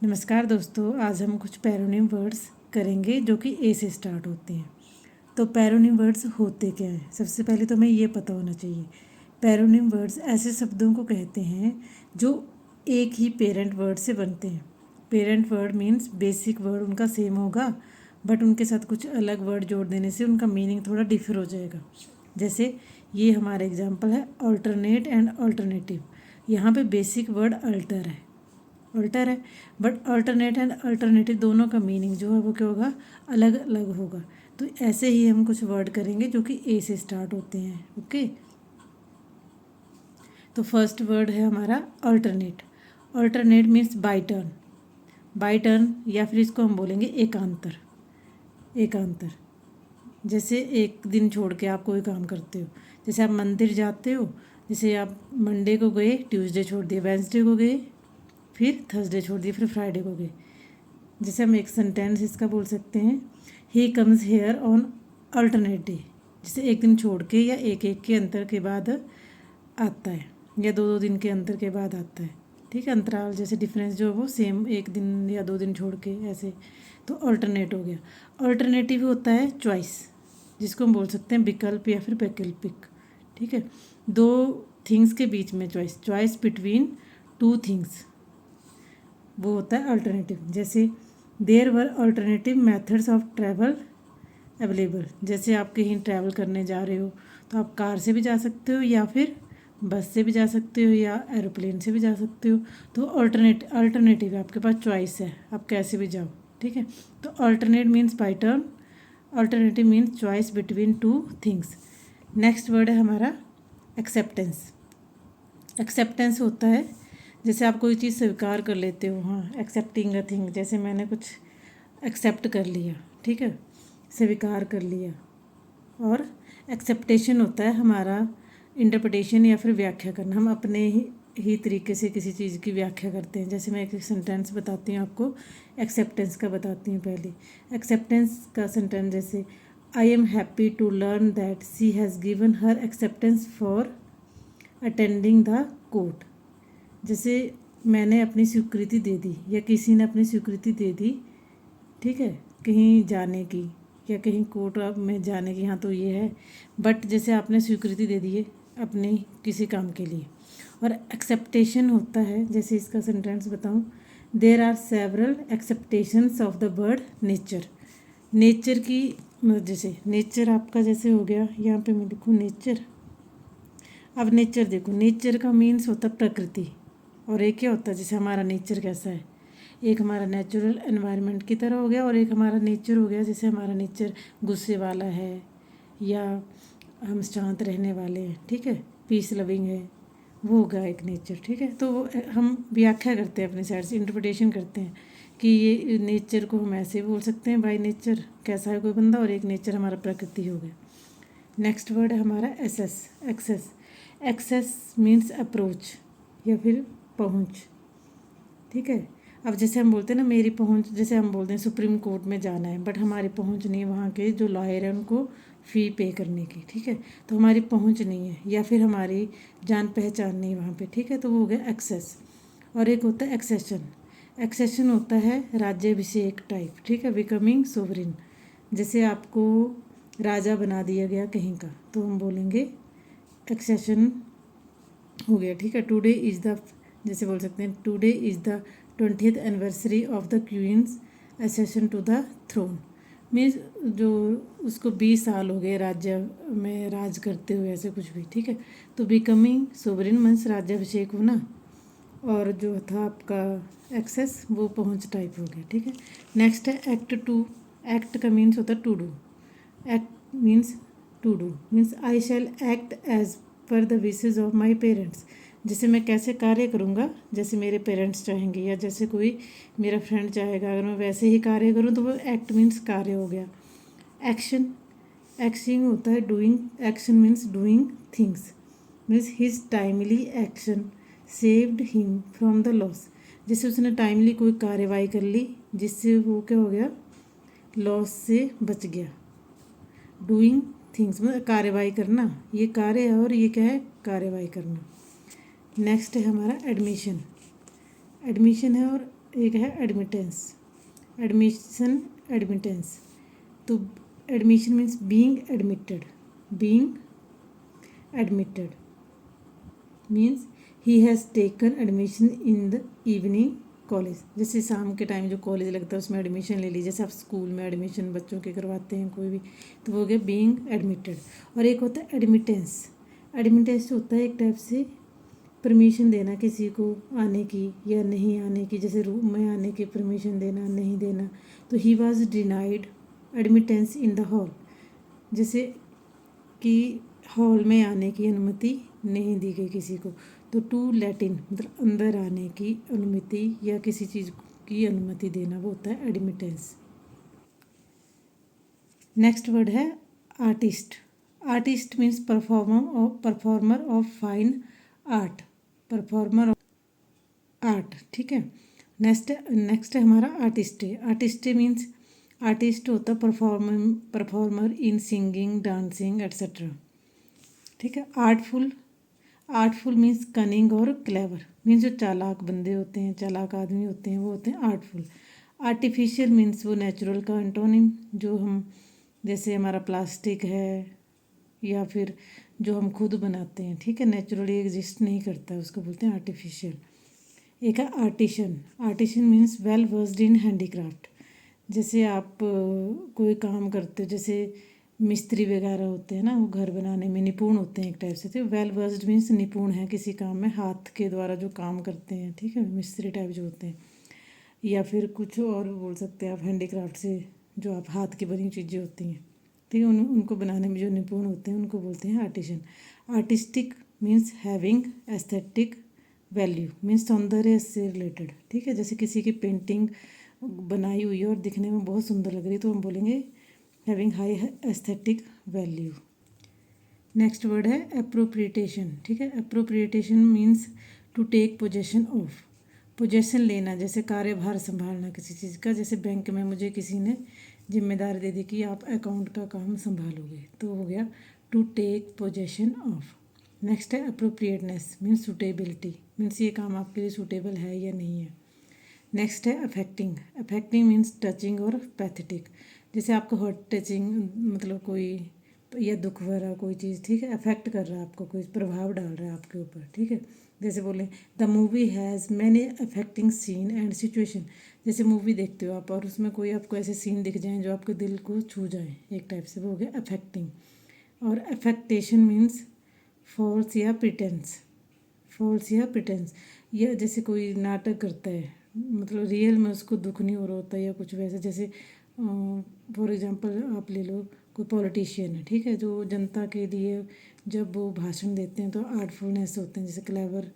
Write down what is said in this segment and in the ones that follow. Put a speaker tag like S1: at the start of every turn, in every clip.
S1: नमस्कार दोस्तों, आज हम कुछ पैरोनिम वर्ड्स करेंगे जो कि ए से स्टार्ट होते हैं। तो पैरोनिम वर्ड्स होते क्या हैं? सबसे पहले तो हमें ये पता होना चाहिए। पैरोनिम वर्ड्स ऐसे शब्दों को कहते हैं जो एक ही पेरेंट वर्ड से बनते हैं। Parent word means basic word उनका सेम होगा, बट उनके साथ कुछ अलग वर्ड जोड़ देने से उनका मीनिंग थोड़ा डिफर हो जाएगा। जैसे ये हमारा एग्जाम्पल है अल्टरनेट एंड अल्टरनेटिव। यहाँ पे बेसिक वर्ड अल्टर है, बट अल्टरनेट एंड अल्टरनेटिव दोनों का मीनिंग जो है वो क्या होगा, अलग अलग होगा। तो ऐसे ही हम कुछ वर्ड करेंगे जो कि ए से स्टार्ट होते हैं। ओके, तो फर्स्ट वर्ड है हमारा alternate. Alternate means by turn, by turn, या फिर इसको हम बोलेंगे एकांतर। एकांतर जैसे एक दिन छोड़ के आप कोई काम करते हो, जैसे आप मंदिर जाते हो, जैसे आप मंडे को गए, ट्यूसडे छोड़ दिए, वेंसडे को गए, फिर थर्सडे छोड़ दिए, फिर फ्राइडे को गए। जैसे हम एक सेंटेंस इसका बोल सकते हैं, he comes here on alternate day. जैसे एक दिन छोड़ के या एक एक के अंतर के बाद आता है, या दो दो दिन के अंतर के बाद आता है। ठीक है, अंतराल जैसे डिफरेंस जो है वो सेम, एक दिन या दो दिन छोड़ के ऐसे, तो अल्टरनेट हो गया। अल्टरनेटिव होता है चॉइस, जिसको हम बोल सकते हैं विकल्प या फिर वैकल्पिक। ठीक है, दो थिंग्स के बीच में choice, choice between two things, वो होता है अल्टरनेटिव। जैसे there were alternative methods of travel available. जैसे आप कहीं ट्रैवल करने जा रहे हो तो आप कार से भी जा सकते हो, या फिर बस से भी जा सकते हो, या एरोप्लेन से भी जा सकते हो। तो अल्टरनेटिव आपके पास चॉइस है, आप कैसे भी जाओ। ठीक है, तो alternate means by turn, alternative means choice between two things. Next word है हमारा एक्सेप्टेंस। एक्सेप्टेंस होता है जैसे आप कोई चीज़ स्वीकार कर लेते हो, हाँ, एक्सेप्टिंग अ थिंग, जैसे मैंने कुछ एक्सेप्ट कर लिया, ठीक है, स्वीकार कर लिया। और एक्सेप्टेशन होता है हमारा इंटरप्रिटेशन या फिर व्याख्या करना, हम अपने ही तरीके से किसी चीज़ की व्याख्या करते हैं। जैसे मैं एक सेंटेंस बताती हूँ आपको, एक्सेप्टेंस का बताती हूँ पहले। एक्सेप्टेंस का सेंटेंस जैसे, I am happy to learn that she has given her acceptance for attending the court. जैसे मैंने अपनी स्वीकृति दे दी, या किसी ने अपनी स्वीकृति दे दी, ठीक है, कहीं जाने की या कहीं कोर्ट में जाने की, हाँ तो ये है, बट जैसे आपने स्वीकृति दे दी है अपने किसी काम के लिए। और एक्सेप्टेशन होता है, जैसे इसका सेंटेंस बताऊँ, there are several acceptations of the word nature. Nature की, जैसे नेचर आपका जैसे हो गया, यहाँ पे मैं लिखूँ नेचर। अब नेचर देखो, नेचर का मीन्स होता है प्रकृति, और एक क्या होता है, जैसे हमारा नेचर कैसा है, एक हमारा नेचुरल एनवायरनमेंट की तरह हो गया, और एक हमारा नेचर हो गया जैसे हमारा नेचर गुस्से वाला है, या हम शांत रहने वाले हैं, ठीक है, पीस लविंग है, वो होगा एक नेचर। ठीक है, तो हम व्याख्या करते हैं अपने साइड से, इंटरप्रिटेशन करते हैं कि ये नेचर को हम ऐसे बोल सकते हैं, बाई नेचर कैसा है कोई बंदा, और एक नेचर हमारा प्रकृति हो गया। नेक्स्ट वर्ड है हमारा एसेस, एक्सेस। एक्सेस मीन्स अप्रोच या फिर पहुंच। ठीक है, अब जैसे हम बोलते हैं ना मेरी पहुंच, जैसे हम बोलते हैं सुप्रीम कोर्ट में जाना है, बट हमारी पहुंच नहीं है वहाँ के जो लॉयर हैं उनको फ़ी पे करने की। ठीक है, तो हमारी पहुंच नहीं है, या फिर हमारी जान पहचान नहीं वहाँ पे। ठीक है, तो वो हो गया एक्सेस। और एक होता है एक्सेशन। एक्सेशन होता है राज्याभिषेक टाइप, ठीक है, बिकमिंग सोवरिन। जैसे आपको राजा बना दिया गया कहीं का, तो हम बोलेंगे एक्सेशन हो गया। ठीक है, टुडे इज़ द, जैसे बोल सकते हैं today is the 20th anniversary of the queen's accession to the throne. Means जो उसको 20 साल हो गए राज्य में राज करते हुए, ऐसे कुछ भी। ठीक है, तो बिकमिंग सोवरिन मीन्स राज्याभिषेक होना, और जो था आपका एक्सेस वो पहुंच टाइप हो गया। ठीक है, नेक्स्ट है एक्ट टू। एक्ट का मीन्स होता है to do. Act means to do, means I shall act as per the wishes of my parents. जैसे मैं कैसे कार्य करूँगा जैसे मेरे पेरेंट्स चाहेंगे, या जैसे कोई मेरा फ्रेंड चाहेगा, अगर मैं वैसे ही कार्य करूँ तो वो एक्ट मीन्स कार्य हो गया। एक्शन, एक्शन होता है doing. Action means doing things, means his timely action saved him from the loss. जैसे उसने टाइमली कोई कार्यवाही कर ली जिससे वो क्या हो गया, लॉस से बच गया। डूइंग थिंग्स मतलब कार्यवाही करना, ये कार्य है और ये क्या है, कार्यवाही करना। नेक्स्ट है हमारा एडमिशन। एडमिशन है और एक है एडमिटेंस, एडमिशन, एडमिटेंस। तो admission means being admitted, being admitted means he has taken admission in the evening college. जैसे शाम के टाइम जो कॉलेज लगता है उसमें एडमिशन ले लीजिए, जैसे आप स्कूल में एडमिशन बच्चों के करवाते हैं कोई भी, तो वो हो गया बीइंग एडमिटेड। और एक होता है एडमिटेंस, एडमिटेंस होता है एक टाइप से परमिशन देना किसी को आने की या नहीं आने की, जैसे रूम में आने की परमिशन देना नहीं देना। तो he was denied admittance in the hall, जैसे कि हॉल में आने की अनुमति नहीं दी गई किसी को। तो टू लेट इन मतलब अंदर आने की अनुमति या किसी चीज़ की अनुमति देना, वो होता है एडमिटेंस। नेक्स्ट वर्ड है artist. Artist means performer of fine art, performer of art, ठीक है। नेक्स्ट है हमारा आर्टिस्टे। आर्टिस्टे मीन्स आर्टिस्ट होता है परफॉर्मर इन सिंगिंग, डांसिंग एट्सेट्रा, ठीक है। आर्टफुल, आर्टफुल मीन्स कनिंग और क्लेवर, मीन्स जो चालाक बंदे होते हैं, चालाक आदमी होते हैं, वो होते हैं आर्टफुल। आर्टिफिशियल मीन्स वो नेचुरल का एंटोनिम, जो हम जैसे हमारा प्लास्टिक है या फिर जो हम खुद बनाते हैं, ठीक है, नेचुरली एग्जिस्ट नहीं करता है, उसको बोलते हैं आर्टिफिशियल। एक है artisan. Artisan means well versed in handicraft, जैसे आप कोई काम करते हो, जैसे मिस्त्री वगैरह होते हैं ना, वो घर बनाने में निपुण होते हैं एक टाइप से। तो वेल वर्स्ड मीन्स निपुण है किसी काम में, हाथ के द्वारा जो काम करते हैं, ठीक है, मिस्त्री टाइप जो होते हैं। या फिर कुछ और बोल सकते हैं आप, हैंडीक्राफ्ट से जो आप हाथ की बनी चीज़ें होती हैं, ठीक है, उनको बनाने में जो निपुण होते हैं उनको बोलते हैं artisan. Artistic means having aesthetic value, means सौंदर्य से रिलेटेड, ठीक है। जैसे किसी की पेंटिंग बनाई हुई है और दिखने में बहुत सुंदर लग रही है, तो हम बोलेंगे having high aesthetic value. Next word है अप्रोप्रिएटेशन, ठीक है। Appropriation means to take possession of, possession लेना, जैसे कार्यभार संभालना किसी चीज़ का। जैसे बैंक में मुझे किसी ने जिम्मेदारी दे दी कि आप अकाउंट का काम संभालोगे, तो हो गया to take possession of. Next है अप्रोप्रिएटनेस मीन्स सूटेबिलिटी, मीन्स ये काम आपके लिए सूटेबल है या नहीं है। नेक्स्ट है अफेक्टिंग। अफेक्टिंग मीन्स टचिंग और पैथेटिक, जैसे आपको हर्ट टचिंग मतलब कोई या दुख भरा कोई चीज़, ठीक है, अफेक्ट कर रहा है आपको, कोई प्रभाव डाल रहा है आपके ऊपर, ठीक है। जैसे बोले the movie has many affecting scene and situation, जैसे मूवी देखते हो आप और उसमें कोई आपको ऐसे सीन दिख जाएं जो आपके दिल को छू जाएं, एक टाइप से, वो हो गया अफेक्टिंग। और अफेक्टेशन मीन्स फॉल्स या प्रिटेंस, फॉल्स या प्रिटेंस, या जैसे कोई नाटक करता है, मतलब रियल में उसको दुख नहीं हो रहा होता या कुछ वैसे। जैसे फॉर एग्जांपल आप ले लो, कोई पॉलिटिशियन है, ठीक है, जो जनता के लिए जब वो भाषण देते हैं तो आर्टफुलनेस होते हैं, जैसे क्लेवर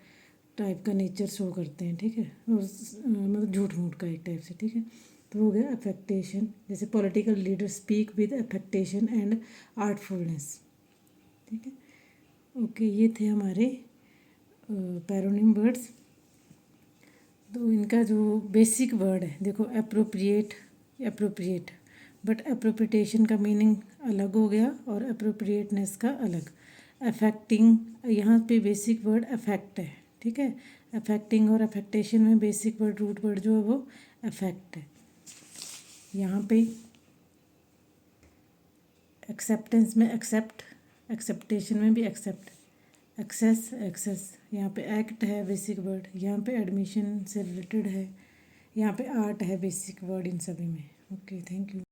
S1: टाइप का नेचर शो करते हैं, ठीक है, और मतलब झूठ मूठ का एक टाइप से, ठीक है। तो हो गया अफेक्टेशन, जैसे political leader speak with affectation and artfulness, ठीक है। ओके, ये थे हमारे पैरोनिम वर्ड्स। तो इनका जो बेसिक वर्ड है देखो, अप्रोप्रिएट, अप्रोप्रिएट, बट अप्रोप्रिएटेशन का मीनिंग अलग हो गया और अप्रोप्रिएटनेस का अलग। अफेक्टिंग, यहाँ पे बेसिक वर्ड अफेक्ट है, ठीक है। अफेक्टिंग और अफेक्टेशन में बेसिक वर्ड, रूट वर्ड जो है वो अफेक्ट है। यहाँ पे एक्सेप्टेंस में एक्सेप्ट, एक्सेप्टेशन में भी एक्सेप्ट, एक्सेस, एक्सेस, यहाँ पे एक्ट है बेसिक वर्ड, यहाँ पे एडमिशन से रिलेटेड है, यहाँ पे आर्ट है बेसिक वर्ड इन सभी में। Okay, thank you.